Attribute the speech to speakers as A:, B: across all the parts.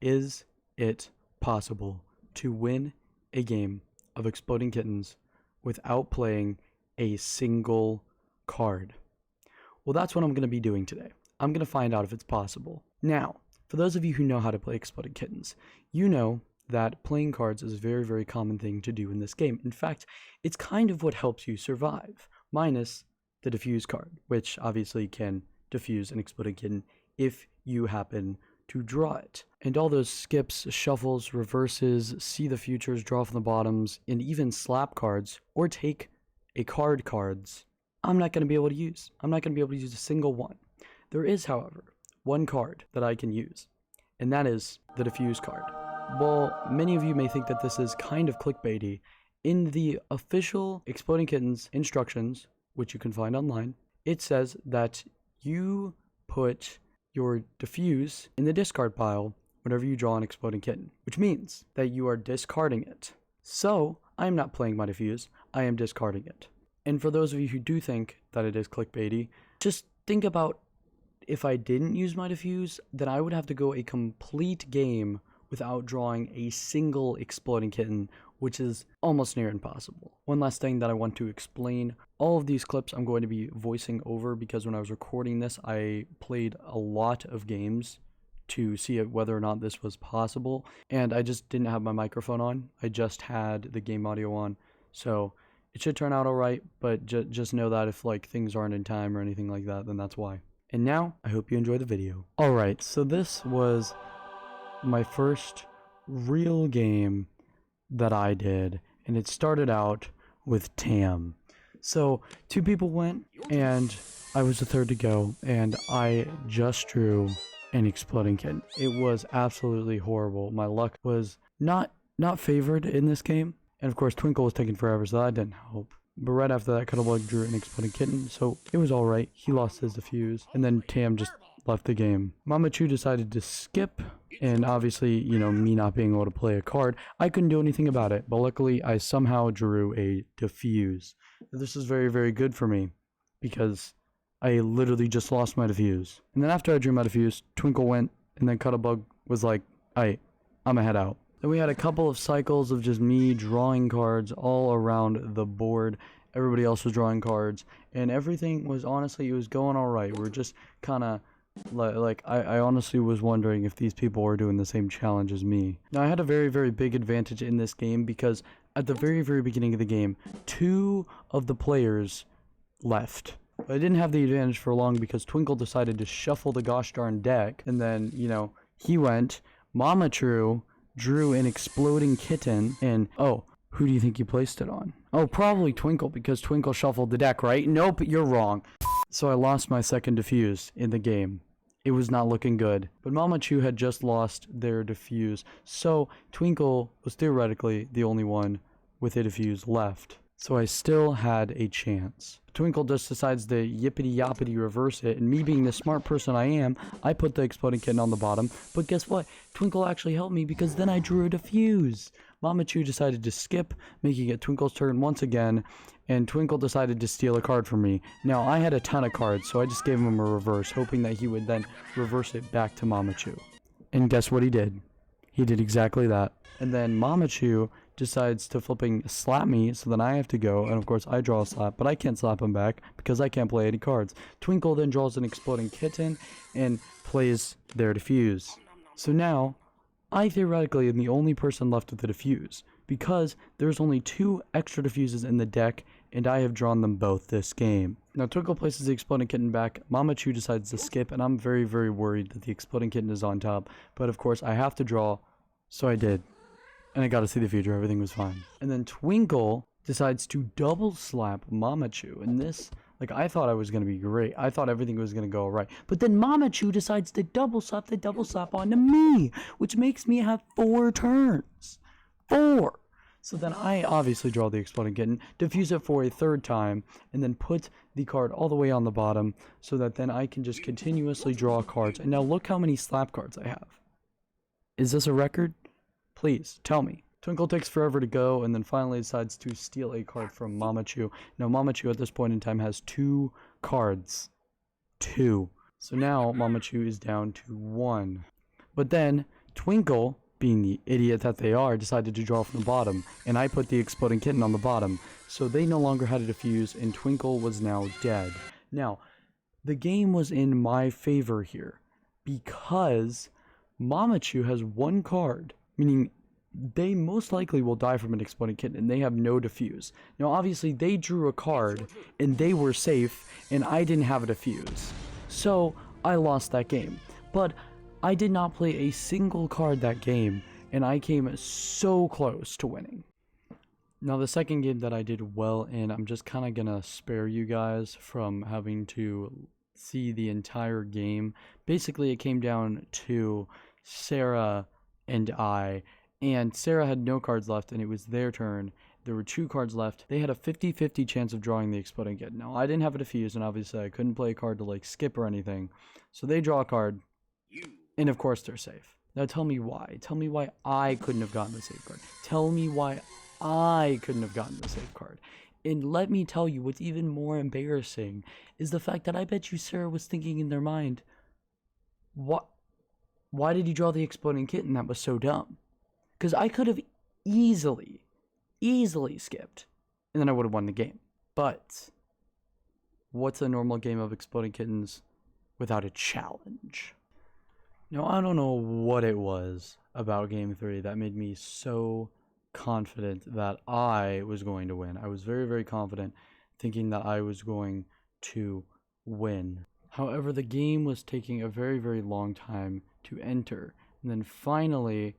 A: Is it possible to win a game of Exploding Kittens without playing a single card? Well, that's what I'm going to be doing today. I'm going to find out if it's possible. Now, for those of you who know how to play Exploding Kittens, you know that playing cards is a very, very common thing to do in this game. In fact, it's kind of what helps you survive, minus the diffuse card, which obviously can diffuse an Exploding Kitten if you happen to draw it. And all those skips, shuffles, reverses, see the futures, draw from the bottoms, and even slap cards, or take a cards, I'm not going to be able to use. I'm not going to be able to use a single one. There is, however, one card that I can use, and that is the diffuse card. Well, many of you may think that this is kind of clickbaity. In the official Exploding Kittens instructions, which you can find online, it says that you put your diffuse in the discard pile whenever you draw an Exploding Kitten, which means that you are discarding it. So, I am not playing my diffuse, I am discarding it. And for those of you who do think that it is clickbaity, just think about if I didn't use my diffuse, then I would have to go a complete game without drawing a single Exploding Kitten, which is almost near impossible. One last thing that I want to explain. All of these clips I'm going to be voicing over because when I was recording this, I played a lot of games to see whether or not this was possible, and I just didn't have my microphone on. I just had the game audio on, so it should turn out alright, but just know that if like things aren't in time or anything like that, then that's why. And now, I hope you enjoy the video. Alright, so this was my first real game that I did, and it started out with Tam. So 2 people went, and I was the third to go, and I just drew an Exploding Kitten. It was absolutely horrible. My luck was not favored in this game, and of course Twinkle was taking forever, so that didn't help. But right after that, Cuddlebug drew an Exploding Kitten, so it was alright. He lost his diffuse, and then Tam just left the game. Mama Chu decided to skip, and obviously, you know, me not being able to play a card, I couldn't do anything about it, but luckily I somehow drew a diffuse. This is very, very good for me, because I literally just lost my diffuse. And then after I drew my diffuse, Twinkle went, and then Cuddlebug was like, alright, I'ma head out. Then we had a couple of cycles of just me drawing cards all around the board. Everybody else was drawing cards, and everything was honestly, it was going alright. We were just kind of like I honestly was wondering if these people were doing the same challenge as me. Now I had a very, very big advantage in this game because at the very, very beginning of the game, 2 of the players left. But I didn't have the advantage for long because Twinkle decided to shuffle the gosh darn deck, and then, you know, he went. Mama True drew an Exploding Kitten, and oh, who do you think you placed it on? Oh, probably Twinkle, because Twinkle shuffled the deck, right? Nope, you're wrong. So I lost my second diffuse in the game. It was not looking good. But Mama Chu had just lost their diffuse, so Twinkle was theoretically the only one with a diffuse left. So I still had a chance. Twinkle just decides to yippity-yoppity reverse it, and me being the smart person I am, I put the Exploding Kitten on the bottom, but guess what? Twinkle actually helped me because then I drew a diffuse. Mama Chu decided to skip, making it Twinkle's turn once again, and Twinkle decided to steal a card from me. Now, I had a ton of cards, so I just gave him a reverse, hoping that he would then reverse it back to Mama Chu. And guess what he did? He did exactly that. And then Mama Chu decides to flipping slap me, so then I have to go, and of course I draw a slap, but I can't slap him back because I can't play any cards. Twinkle then draws an Exploding Kitten and plays their diffuse. So now, I theoretically am the only person left with the diffuse, because there's only 2 extra diffuses in the deck, and I have drawn them both this game. Now Twinkle places the Exploding Kitten back, Mama Chu decides to skip, and I'm very, very worried that the Exploding Kitten is on top, but of course I have to draw, so I did. And I got to see the future, everything was fine. And then Twinkle decides to double slap Mama Chu, and this, like, I thought I was going to be great. I thought everything was going to go right. But then Mama Chu decides to double slap onto me, which makes me have 4 turns. 4! So then I obviously draw the Exploding Kitten, diffuse it for a 3rd time, and then put the card all the way on the bottom, so that then I can just continuously draw cards. And now look how many slap cards I have. Is this a record? Please, tell me. Twinkle takes forever to go, and then finally decides to steal a card from Mama Chu. Now, Mama Chu at this point in time has 2 cards. 2. So now, Mama Chu is down to 1. But then, Twinkle, being the idiot that they are, decided to draw from the bottom, and I put the exploding kitten on the bottom, so they no longer had a defuse, and Twinkle was now dead. Now, the game was in my favor here, because Mamachu has one card, meaning they most likely will die from an exploding kitten, and they have no defuse. Now, obviously, they drew a card, and they were safe, and I didn't have a defuse. So, I lost that game. But I did not play a single card that game, and I came so close to winning. Now, the second game that I did well in, I'm just kind of going to spare you guys from having to see the entire game. Basically, it came down to Sarah and I, and Sarah had no cards left, and it was their turn. There were 2 cards left. They had a 50-50 chance of drawing the exploding kitten. Now, I didn't have a defuse, and obviously I couldn't play a card to, like, skip or anything. So they draw a card, and of course they're safe. Now, tell me why. Tell me why I couldn't have gotten the safe card. Tell me why I couldn't have gotten the safe card. And let me tell you, what's even more embarrassing is the fact that I bet you Sarah was thinking in their mind, why did he draw the exploding kitten? That was so dumb. Because I could have easily skipped, and then I would have won the game. But what's a normal game of exploding kittens without a challenge? Now, I don't know what it was about game 3 that made me so confident that I was going to win. I was very, very confident, thinking that I was going to win. However, the game was taking a very, very long time to enter. And then finally,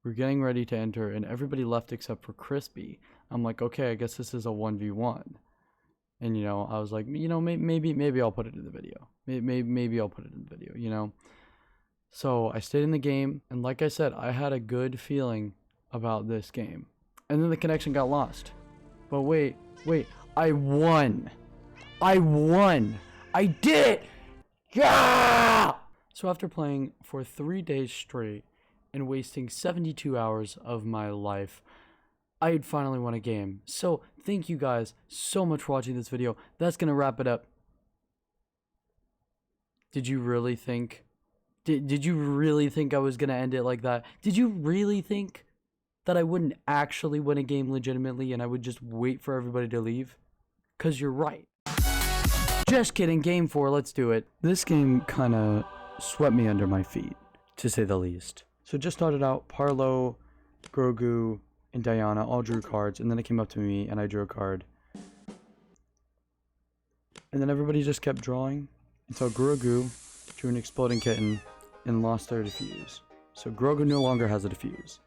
A: we're getting ready to enter, and everybody left except for Crispy. I'm like, okay, I guess this is a 1v1. And, you know, I was like, you know, maybe I'll put it in the video. Maybe I'll put it in the video, you know? So I stayed in the game, and like I said, I had a good feeling about this game. And then the connection got lost. But wait, I won! I did it! Yeah! So after playing for 3 days straight and wasting 72 hours of my life, I had finally won a game. So thank you guys so much for watching this video. That's gonna wrap it up. Did you really think... Did you really think I was gonna end it like that? Did you really think that I wouldn't actually win a game legitimately and I would just wait for everybody to leave? 'Cause you're right. Just kidding, game 4, let's do it. This game kinda swept me under my feet, to say the least. So it just started out, Parlo, Grogu, and Diana all drew cards, and then it came up to me and I drew a card. And then everybody just kept drawing until Grogu drew an exploding kitten and lost their defuse. So Grogu no longer has a defuse.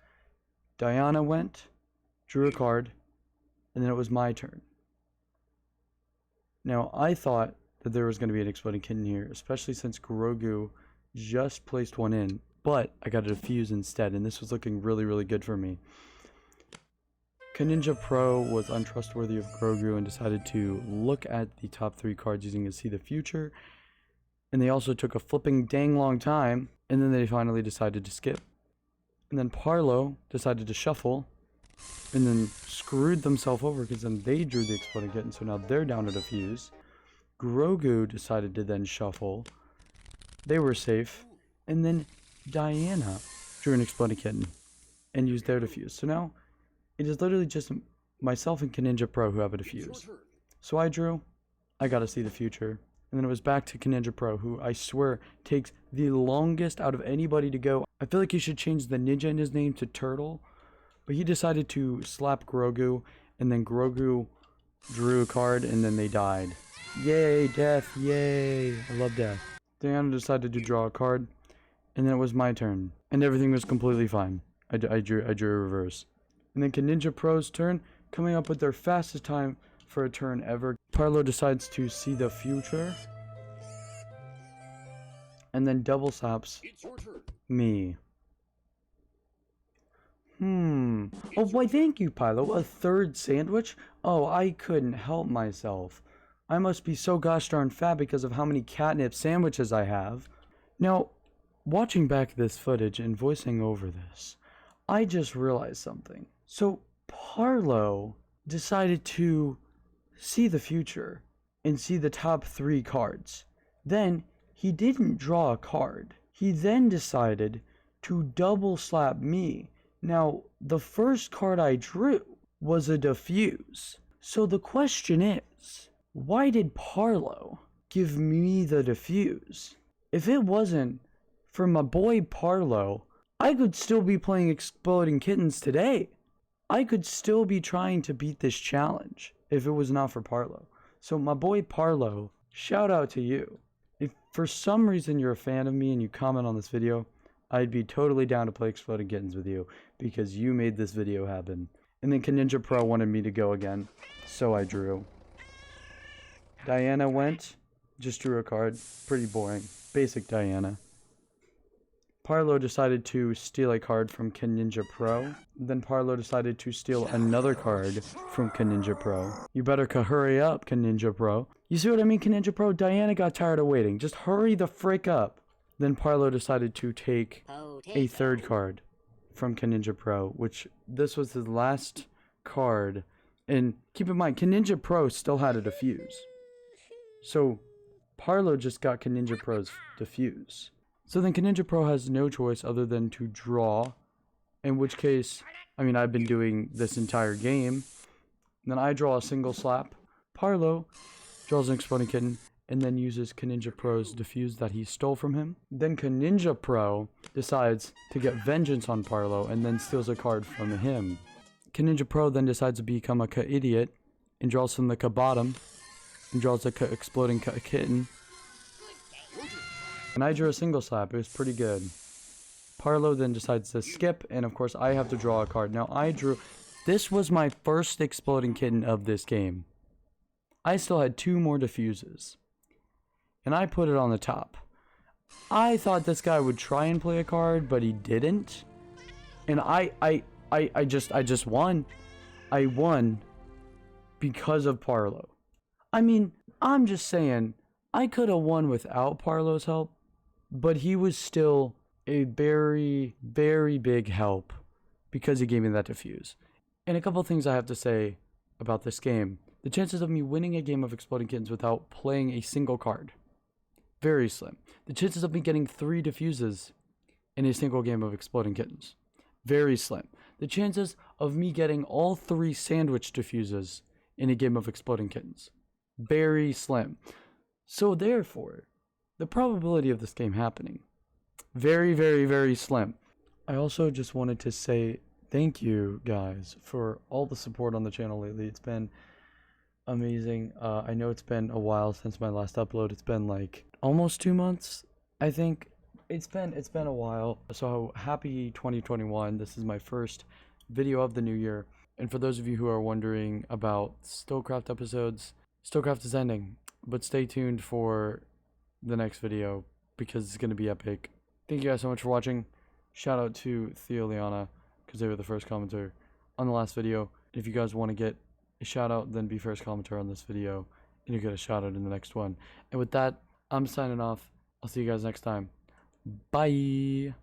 A: Diana went, drew a card, and then it was my turn. Now, I thought that there was going to be an exploding kitten here, especially since Grogu just placed one in, but I got a defuse instead, and this was looking really, really good for me. Ninja Pro was untrustworthy of Grogu and decided to look at the top 3 cards using to see the future, and they also took a flipping dang long time, and then they finally decided to skip. And then Parlo decided to shuffle, and then screwed themselves over because then they drew the exploding kitten, so now they're down to defuse. Grogu decided to then shuffle. They were safe. And then Diana drew an exploding kitten and used their defuse. So now it is literally just myself and Ninja Pro who have a defuse. So I drew. I got to see the future. And then it was back to Ninja Pro, who I swear takes the longest out of anybody to go. I feel like he should change the ninja in his name to Turtle. But he decided to slap Grogu, and then Grogu drew a card, and then they died. Yay, death, yay. I love death. Diana decided to draw a card, and then it was my turn. And everything was completely fine. I drew a reverse. And then Ninja Pro's turn, coming up with their fastest time for a turn ever. Parlo decides to see the future. And then double slaps me. Oh, why thank you, Pilo. A third sandwich? Oh, I couldn't help myself. I must be so gosh darn fat because of how many catnip sandwiches I have. Now, watching back this footage and voicing over this, I just realized something. So, Parlo decided to see the future and see the top 3 cards. Then, he didn't draw a card. He then decided to double slap me. Now, the first card I drew was a diffuse. So the question is, why did Parlo give me the diffuse? If it wasn't for my boy Parlo, I could still be playing Exploding Kittens today. I could still be trying to beat this challenge if it was not for Parlo. So my boy Parlo, shout out to you. If for some reason you're a fan of me and you comment on this video, I'd be totally down to play Exploding Kittens with you because you made this video happen. And then Ninja Pro wanted me to go again, so I drew. Diana went, just drew a card. Pretty boring. Basic Diana. Parlo decided to steal a card from Ninja Pro. Then Parlo decided to steal another card from Ninja Pro. You better hurry up, Ninja Pro. You see what I mean, Ninja Pro? Diana got tired of waiting. Just hurry the frick up. Then Parlo decided to take a third card from Ninja Pro, which this was his last card. And keep in mind, Ninja Pro still had a diffuse. So Parlo just got Ninja Pro's diffuse. So then Ninja Pro has no choice other than to draw, in which case, I mean, I've been doing this entire game. Then I draw a single slap. Parlo draws an Exploding Kitten, and then uses Ninja Pro's diffuse that he stole from him. Then Ninja Pro decides to get vengeance on Parlo, and then steals a card from him. Ninja Pro then decides to become a idiot, and draws from the bottom, and draws a Exploding Kitten. And I drew a single slap. It was pretty good. Parlo then decides to skip, and of course I have to draw a card. Now this was my first Exploding Kitten of this game. I still had 2 more diffuses. And I put it on the top. I thought this guy would try and play a card, but he didn't. And I just won. I won because of Parlo. I mean, I'm just saying, I could have won without Parlo's help, but he was still a very, very big help because he gave me that diffuse. And a couple things I have to say about this game. The chances of me winning a game of Exploding Kittens without playing a single card, very slim. The chances of me getting 3 diffuses in a single game of Exploding Kittens, very slim. The chances of me getting all 3 sandwich diffuses in a game of Exploding Kittens, very slim. So therefore, the probability of this game happening, very, very, very slim. I also just wanted to say thank you guys for all the support on the channel lately. It's been amazing. I know it's been a while since my last upload. It's been like almost 2 months, I think. It's been a while. So happy 2021. This is my first video of the new year. And for those of you who are wondering about Stillcraft episodes, Stillcraft is ending. But stay tuned for the next video because it's going to be epic. Thank you guys so much for watching. Shout out to Theo Liana because they were the first commenter on the last video. If you guys want to get a shout out, then be first commenter on this video and you get a shout out in the next one. And with that, I'm signing off. I'll see you guys next time. Bye.